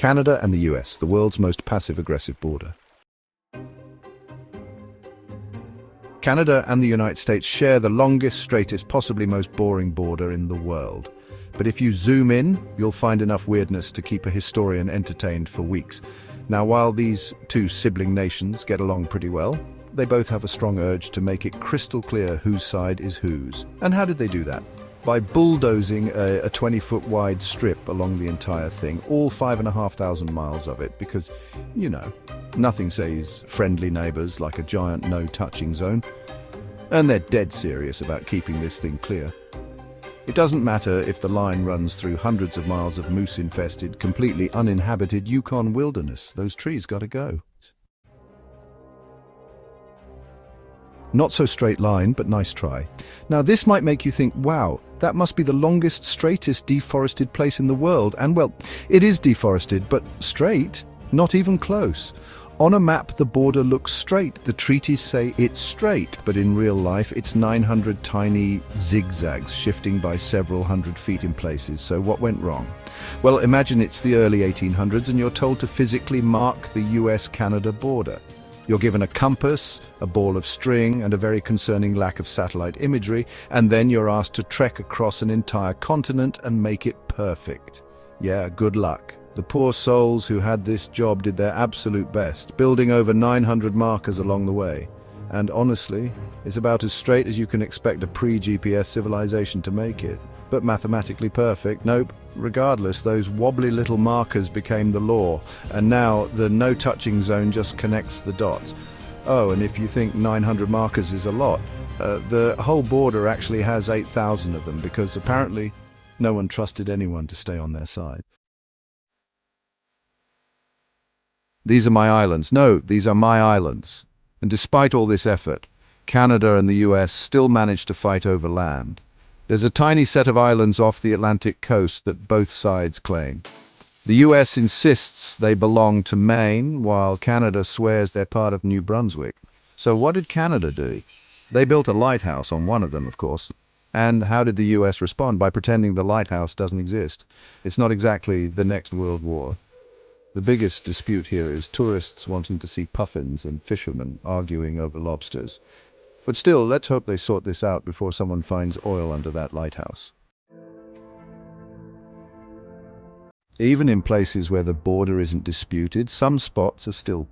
Canada and the US, the world's most passive-aggressive border. Canada and the United States share the longest, straightest, possibly most boring border in the world. But if you zoom in, you'll find enough weirdness to keep a historian entertained for weeks. Now, while these two sibling nations get along pretty well, they both have a strong urge to make it crystal clear whose side is whose. And how did they do that? By bulldozing a 20-foot wide strip along the entire thing, all 5,500 miles of it, because, you know, nothing says friendly neighbors like a giant no-touching zone. And they're dead serious about keeping this thing clear. It doesn't matter if the line runs through hundreds of miles of moose-infested, completely uninhabited Yukon wilderness. Those trees gotta go. Not so straight line, but nice try. Now this might make you think, wow, that must be the longest, straightest deforested place in the world. And well, it is deforested, but straight? Not even close. On a map, the border looks straight. The treaties say it's straight, but in real life, it's 900 tiny zigzags, shifting by several hundred feet in places. So what went wrong? Well, imagine it's the early 1800s and you're told to physically mark the US-Canada border. You're given a compass, a ball of string, and a very concerning lack of satellite imagery, and then you're asked to trek across an entire continent and make it perfect. Yeah, good luck. The poor souls who had this job did their absolute best, building over 900 markers along the way. And honestly, it's about as straight as you can expect a pre-GPS civilization to make it. But mathematically perfect, nope. Regardless, those wobbly little markers became the law, and now the no-touching zone just connects the dots. Oh, and if you think 900 markers is a lot, the whole border actually has 8,000 of them, because apparently no one trusted anyone to stay on their side. These are my islands. No, these are my islands. And despite all this effort, Canada and the US still managed to fight over land. There's a tiny set of islands off the Atlantic coast that both sides claim. The US insists they belong to Maine, while Canada swears they're part of New Brunswick. So what did Canada do? They built a lighthouse on one of them, of course. And how did the US respond? By pretending the lighthouse doesn't exist. It's not exactly the next World War. The biggest dispute here is tourists wanting to see puffins and fishermen arguing over lobsters. But still, let's hope they sort this out before someone finds oil under that lighthouse. Even in places where the border isn't disputed, some spots are still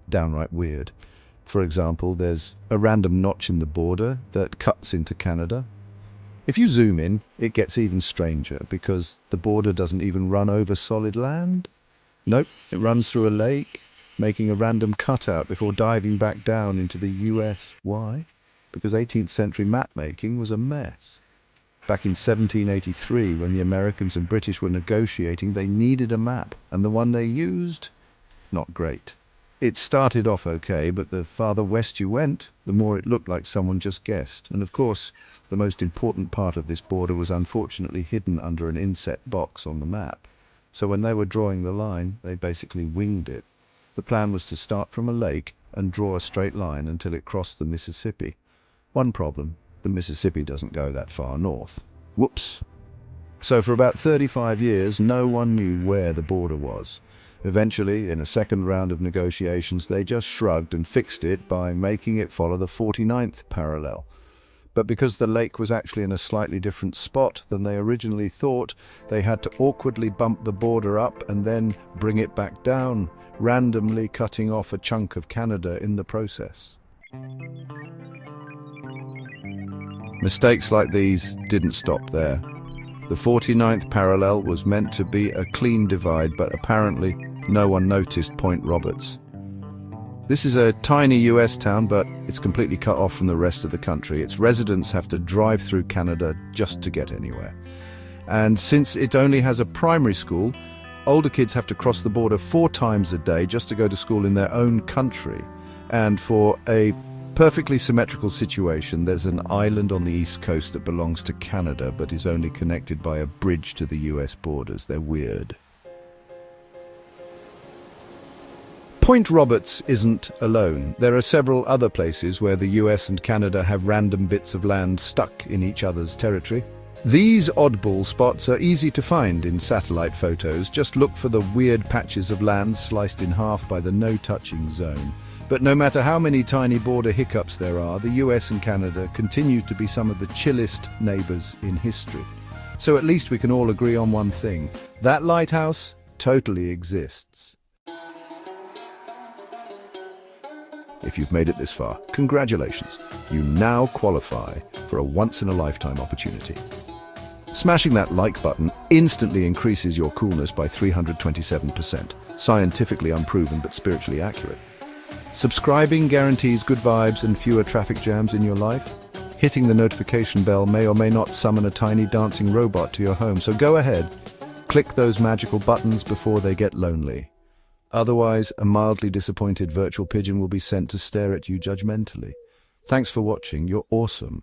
downright weird. For example, there's a random notch in the border that cuts into Canada. If you zoom in, it gets even stranger, because the border doesn't even run over solid land. Nope, it runs through a lake, making a random cutout before diving back down into the US. Why? Because 18th century map-making was a mess. Back in 1783, when the Americans and British were negotiating, they needed a map, and the one they used? Not great. It started off okay, but the farther west you went, the more it looked like someone just guessed. And of course, the most important part of this border was unfortunately hidden under an inset box on the map. So when they were drawing the line, they basically winged it. The plan was to start from a lake and draw a straight line until it crossed the Mississippi. One problem, the Mississippi doesn't go that far north. Whoops! So for about 35 years, no one knew where the border was. Eventually, in a second round of negotiations, they just shrugged and fixed it by making it follow the 49th parallel. But because the lake was actually in a slightly different spot than they originally thought, they had to awkwardly bump the border up and then bring it back down, randomly cutting off a chunk of Canada in the process. Mistakes like these didn't stop there. The 49th parallel was meant to be a clean divide, but apparently no one noticed Point Roberts. This is a tiny US town, but it's completely cut off from the rest of the country. Its residents have to drive through Canada just to get anywhere. And since it only has a primary school, older kids have to cross the border 4 times a day just to go to school in their own country. And for a perfectly symmetrical situation, there's an island on the east coast that belongs to Canada, but is only connected by a bridge to the US borders. They're weird. Point Roberts isn't alone. There are several other places where the US and Canada have random bits of land stuck in each other's territory. These oddball spots are easy to find in satellite photos. Just look for the weird patches of land sliced in half by the no-touching zone. But no matter how many tiny border hiccups there are, the US and Canada continue to be some of the chillest neighbors in history. So at least we can all agree on one thing: that lighthouse totally exists. If you've made it this far, congratulations. You now qualify for a once-in-a-lifetime opportunity. Smashing that like button instantly increases your coolness by 327%. Scientifically unproven but spiritually accurate. Subscribing guarantees good vibes and fewer traffic jams in your life. Hitting the notification bell may or may not summon a tiny dancing robot to your home, so go ahead, click those magical buttons before they get lonely. Otherwise, a mildly disappointed virtual pigeon will be sent to stare at you judgmentally. Thanks for watching, you're awesome.